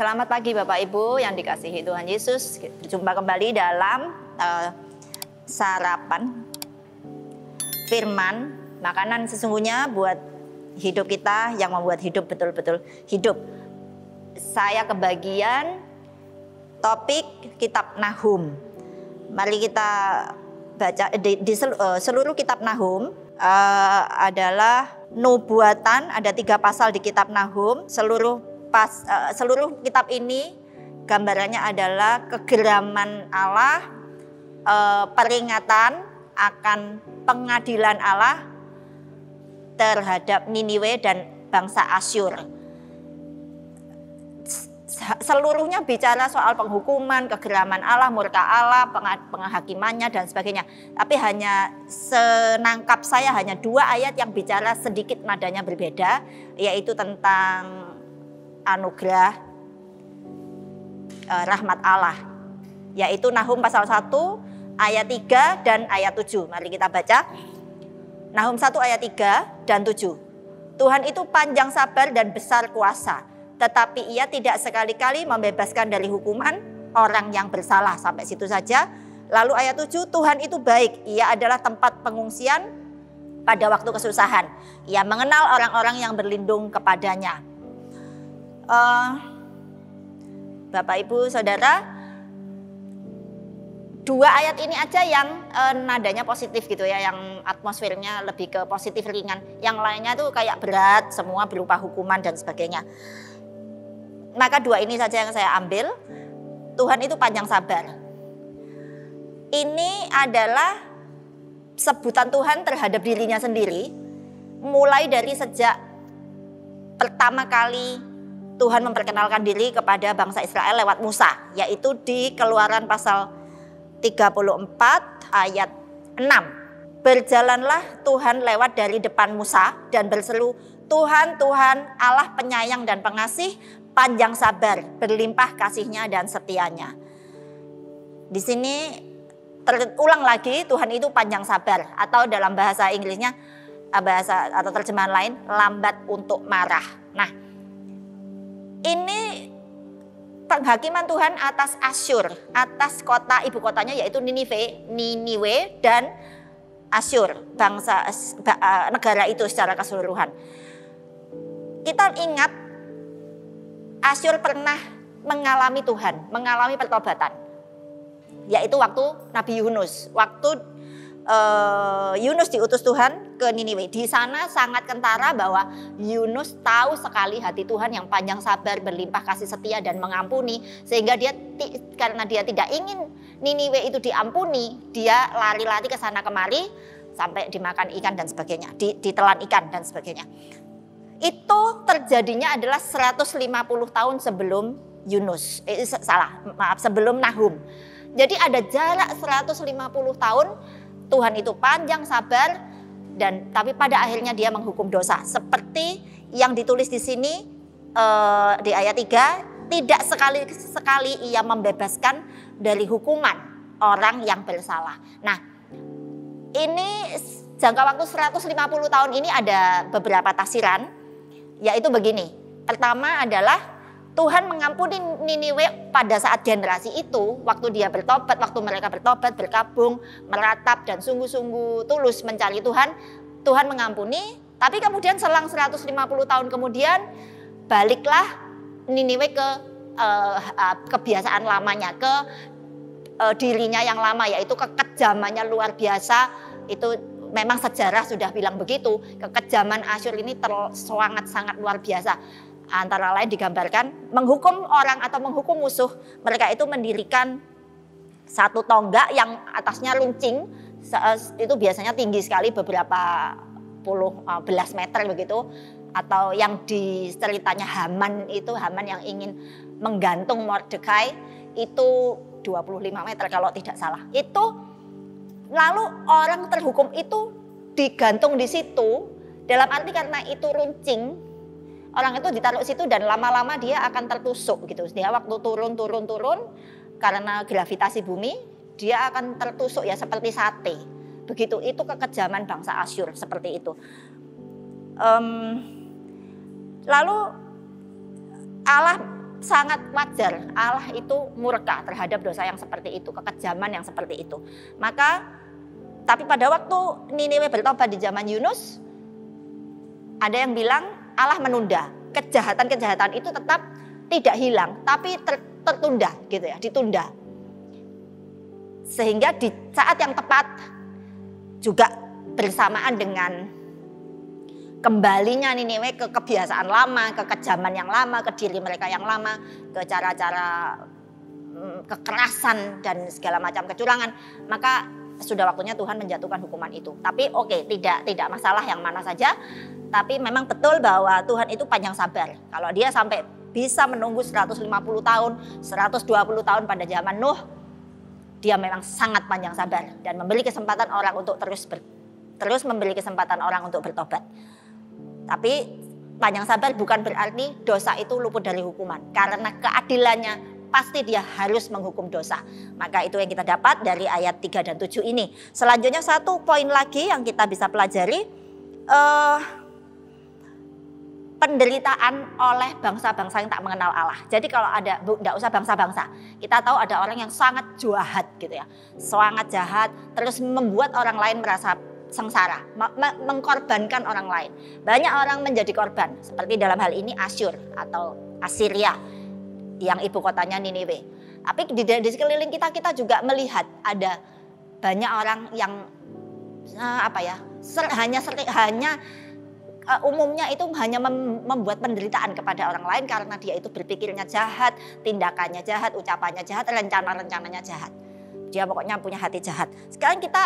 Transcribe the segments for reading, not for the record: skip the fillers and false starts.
Selamat pagi Bapak Ibu yang dikasihi Tuhan Yesus. Berjumpa kembali dalam sarapan firman, makanan sesungguhnya buat hidup kita yang membuat hidup betul-betul hidup. Saya kebagian topik kitab Nahum. Mari kita baca di seluruh kitab Nahum adalah nubuatan, ada 3 pasal di kitab Nahum. Seluruh kitab ini gambarannya adalah kegeraman Allah, peringatan akan pengadilan Allah terhadap Niniwe dan bangsa Asyur. Seluruhnya bicara soal penghukuman, kegeraman Allah, murka Allah, penghakimannya dan sebagainya. Tapi hanya senangkap saya hanya 2 ayat yang bicara sedikit nadanya berbeda, yaitu tentang anugerah rahmat Allah, yaitu Nahum pasal 1 ayat 3 dan ayat 7. Mari kita baca Nahum 1 ayat 3 dan 7. Tuhan itu panjang sabar dan besar kuasa, tetapi ia tidak sekali-kali membebaskan dari hukuman orang yang bersalah. Sampai situ saja. Lalu ayat 7, Tuhan itu baik, ia adalah tempat pengungsian pada waktu kesusahan. Ia mengenal orang-orang yang berlindung kepadanya. Bapak Ibu Saudara, 2 ayat ini aja yang nadanya positif gitu ya, yang atmosfernya lebih ke positif ringan. Yang lainnya tuh kayak berat, semua berupa hukuman dan sebagainya. Maka 2 ini saja yang saya ambil. Tuhan itu panjang sabar. Ini adalah sebutan Tuhan terhadap dirinya sendiri, mulai dari sejak pertama kali Tuhan memperkenalkan diri kepada bangsa Israel lewat Musa, yaitu di Keluaran pasal 34 ayat 6. Berjalanlah Tuhan lewat dari depan Musa dan berseru, Tuhan, Tuhan, Allah penyayang dan pengasih, panjang sabar, berlimpah kasihnya dan setianya. Di sini terulang lagi, Tuhan itu panjang sabar, atau dalam bahasa Inggrisnya, bahasa atau terjemahan lain, lambat untuk marah. Nah, ini penghakiman Tuhan atas Asyur, atas kota ibu kotanya yaitu Niniwe dan Asyur, bangsa negara itu secara keseluruhan. Kita ingat Asyur pernah mengalami Tuhan, mengalami pertobatan, yaitu waktu Nabi Yunus, waktu Yunus diutus Tuhan ke Niniwe. Di sana sangat kentara bahwa Yunus tahu sekali hati Tuhan yang panjang sabar, berlimpah kasih setia dan mengampuni, sehingga karena dia tidak ingin Niniwe itu diampuni, dia lari-lari ke sana kemari sampai dimakan ikan dan sebagainya, ditelan ikan dan sebagainya. Itu terjadinya adalah 150 tahun sebelum Yunus. Sebelum Nahum. Jadi ada jarak 150 tahun. Tuhan itu panjang sabar, tapi pada akhirnya dia menghukum dosa. Seperti yang ditulis di sini di ayat 3, tidak sekali-sekali ia membebaskan dari hukuman orang yang bersalah. Nah, ini jangka waktu 150 tahun ini ada beberapa tafsiran, yaitu begini. Pertama adalah Tuhan mengampuni Niniwe pada saat generasi itu, waktu dia bertobat, waktu mereka bertobat, berkabung, meratap dan sungguh-sungguh tulus mencari Tuhan, Tuhan mengampuni. Tapi kemudian selang 150 tahun kemudian baliklah Niniwe ke kebiasaan lamanya, ke dirinya yang lama, yaitu kekejamannya luar biasa. Itu memang sejarah sudah bilang begitu. Kekejaman Asyur ini sangat luar biasa. Antara lain digambarkan menghukum orang atau menghukum musuh. Mereka itu mendirikan satu tonggak yang atasnya runcing. Itu biasanya tinggi sekali, beberapa belas meter begitu. Atau yang di ceritanya Haman yang ingin menggantung Mordekai, itu 25 meter kalau tidak salah. Itu lalu orang terhukum itu digantung di situ, dalam arti karena itu runcing. Orang itu ditaruh situ dan lama-lama dia akan tertusuk gitu. Dia waktu turun karena gravitasi bumi, dia akan tertusuk ya seperti sate. Begitu, itu kekejaman bangsa Asyur seperti itu. Lalu Allah sangat wajar Allah itu murka terhadap dosa yang seperti itu, kekejaman yang seperti itu. Tapi pada waktu Niniwe bertobat di zaman Yunus, ada yang bilang Allah menunda. Kejahatan-kejahatan itu tetap tidak hilang, tapi tertunda gitu ya, ditunda. Sehingga di saat yang tepat juga bersamaan dengan kembalinya Niniwe ke kebiasaan lama, ke kejaman yang lama, ke diri mereka yang lama, ke cara-cara kekerasan dan segala macam kecurangan, maka sudah waktunya Tuhan menjatuhkan hukuman itu. Tapi oke, tidak masalah yang mana saja, tapi memang betul bahwa Tuhan itu panjang sabar. Kalau dia sampai bisa menunggu 150 tahun, 120 tahun pada zaman Nuh, dia memang sangat panjang sabar dan memberi kesempatan orang untuk terus memberi kesempatan orang untuk bertobat. Tapi panjang sabar bukan berarti dosa itu luput dari hukuman. Karena keadilannya pasti dia harus menghukum dosa. Maka itu yang kita dapat dari ayat 3 dan 7 ini. Selanjutnya satu poin lagi yang kita bisa pelajari. Penderitaan oleh bangsa-bangsa yang tak mengenal Allah. Jadi kalau ada, tidak usah bangsa-bangsa. Kita tahu ada orang yang sangat jahat gitu ya. Sangat jahat, terus membuat orang lain merasa sengsara, mengkorbankan orang lain. Banyak orang menjadi korban, seperti dalam hal ini Asyur atau Assyria yang ibu kotanya Niniwe. Tapi di sekeliling kita juga melihat ada banyak orang yang umumnya itu hanya membuat penderitaan kepada orang lain karena dia itu berpikirnya jahat, tindakannya jahat, ucapannya jahat, rencana-rencananya jahat. Dia pokoknya punya hati jahat. Sekarang kita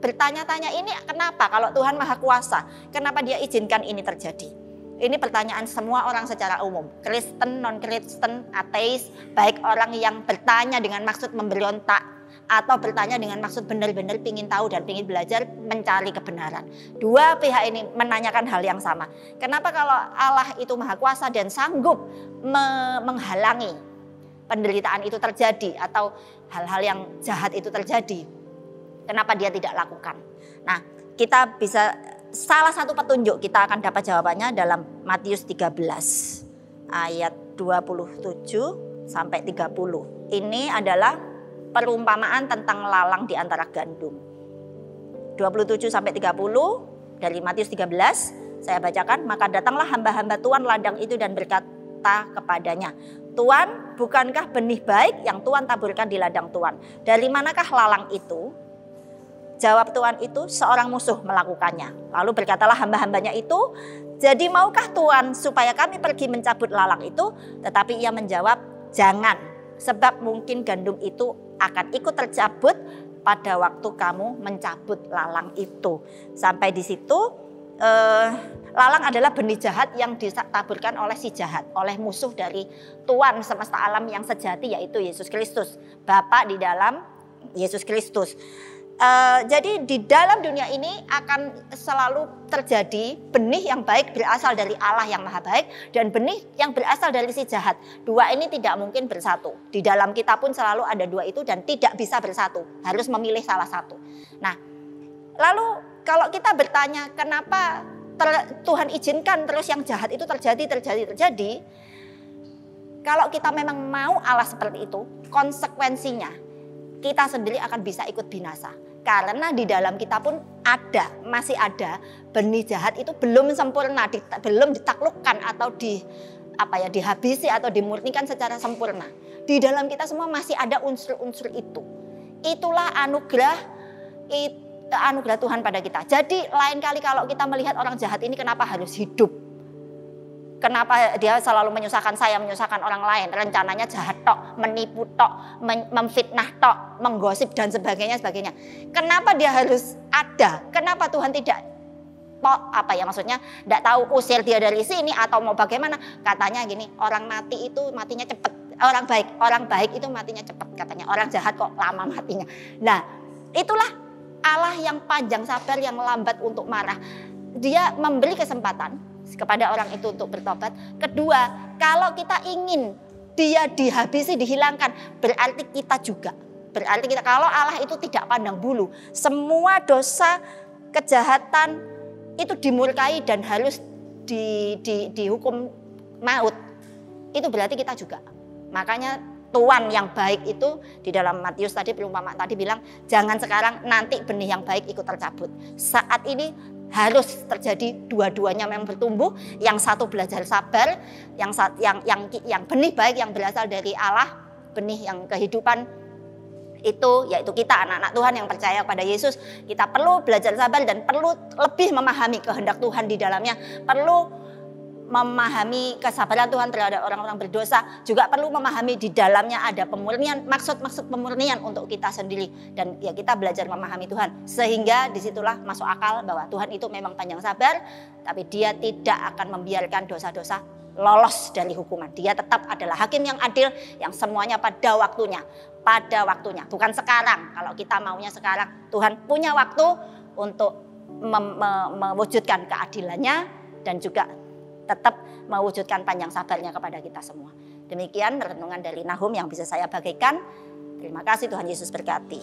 bertanya-tanya, ini kenapa kalau Tuhan Maha Kuasa, kenapa dia izinkan ini terjadi? Ini pertanyaan semua orang secara umum, Kristen, non-Kristen, ateis, baik orang yang bertanya dengan maksud memberontak atau bertanya dengan maksud benar-benar ingin tahu dan ingin belajar mencari kebenaran. Dua pihak ini menanyakan hal yang sama. Kenapa kalau Allah itu Maha Kuasa dan sanggup menghalangi penderitaan itu terjadi atau hal-hal yang jahat itu terjadi? Kenapa dia tidak lakukan? Nah, kita bisa salah satu petunjuk kita akan dapat jawabannya dalam Matius 13 ayat 27 sampai 30. Ini adalah perumpamaan tentang lalang di antara gandum. 27 sampai 30 dari Matius 13 saya bacakan. Maka datanglah hamba-hamba Tuan ladang itu dan berkata kepadanya, Tuan, bukankah benih baik yang Tuan taburkan di ladang Tuan? Dari manakah lalang itu? Jawab Tuan itu, seorang musuh melakukannya. Lalu berkatalah hamba-hambanya itu, jadi maukah Tuan supaya kami pergi mencabut lalang itu? Tetapi ia menjawab, jangan, sebab mungkin gandum itu akan ikut tercabut pada waktu kamu mencabut lalang itu. Sampai di situ, lalang adalah benih jahat yang ditaburkan oleh si jahat, oleh musuh dari Tuan semesta alam yang sejati, yaitu Yesus Kristus, Bapa di dalam Yesus Kristus. Jadi di dalam dunia ini akan selalu terjadi benih yang baik berasal dari Allah yang maha baik dan benih yang berasal dari si jahat. Dua ini tidak mungkin bersatu. Di dalam kita pun selalu ada dua itu dan tidak bisa bersatu. Harus memilih salah satu. Nah, lalu kalau kita bertanya kenapa Tuhan izinkan terus yang jahat itu terjadi. Kalau kita memang mau Allah seperti itu, konsekuensinya kita sendiri akan bisa ikut binasa. Karena di dalam kita pun masih ada benih jahat itu belum sempurna, belum ditaklukkan atau dihabisi atau dimurnikan secara sempurna. Di dalam kita semua masih ada unsur-unsur itu. Itulah anugerah Tuhan pada kita. Jadi lain kali kalau kita melihat orang jahat ini kenapa harus hidup? Kenapa dia selalu menyusahkan saya, menyusahkan orang lain, rencananya jahat tok, menipu tok, memfitnah tok, menggosip dan sebagainya. Kenapa dia harus ada? Kenapa Tuhan tidak tidak tahu usir dia dari sini atau mau bagaimana? Katanya gini, orang mati itu matinya cepat. Orang baik itu matinya cepat katanya. Orang jahat kok lama matinya. Nah, itulah Allah yang panjang sabar, yang lambat untuk marah. Dia memberi kesempatan kepada orang itu untuk bertobat. Kedua, kalau kita ingin dia dihabisi, dihilangkan, berarti kita juga. Berarti kita, kalau Allah itu tidak pandang bulu, semua dosa, kejahatan itu dimurkai dan harus dihukum maut. itu berarti kita juga. Makanya Tuhan yang baik itu di dalam Matius tadi, perumpamaan tadi bilang, jangan sekarang, nanti benih yang baik ikut tercabut. Saat ini harus terjadi dua-duanya memang bertumbuh. Yang satu belajar sabar, yang benih baik yang berasal dari Allah, benih yang kehidupan itu yaitu kita anak-anak Tuhan yang percaya pada Yesus. Kita perlu belajar sabar dan perlu lebih memahami kehendak Tuhan di dalamnya. Perlu memahami kesabaran Tuhan terhadap orang-orang berdosa, juga perlu memahami di dalamnya ada pemurnian, maksud-maksud pemurnian untuk kita sendiri, dan ya kita belajar memahami Tuhan, sehingga disitulah masuk akal bahwa Tuhan itu memang panjang sabar, tapi Dia tidak akan membiarkan dosa-dosa lolos dari hukuman. Dia tetap adalah hakim yang adil, yang semuanya pada waktunya, bukan sekarang. Kalau kita maunya sekarang, Tuhan punya waktu untuk mewujudkan keadilannya dan juga tetap mewujudkan panjang sabarnya kepada kita semua. Demikian renungan dari Nahum yang bisa saya bagikan. Terima kasih, Tuhan Yesus berkati.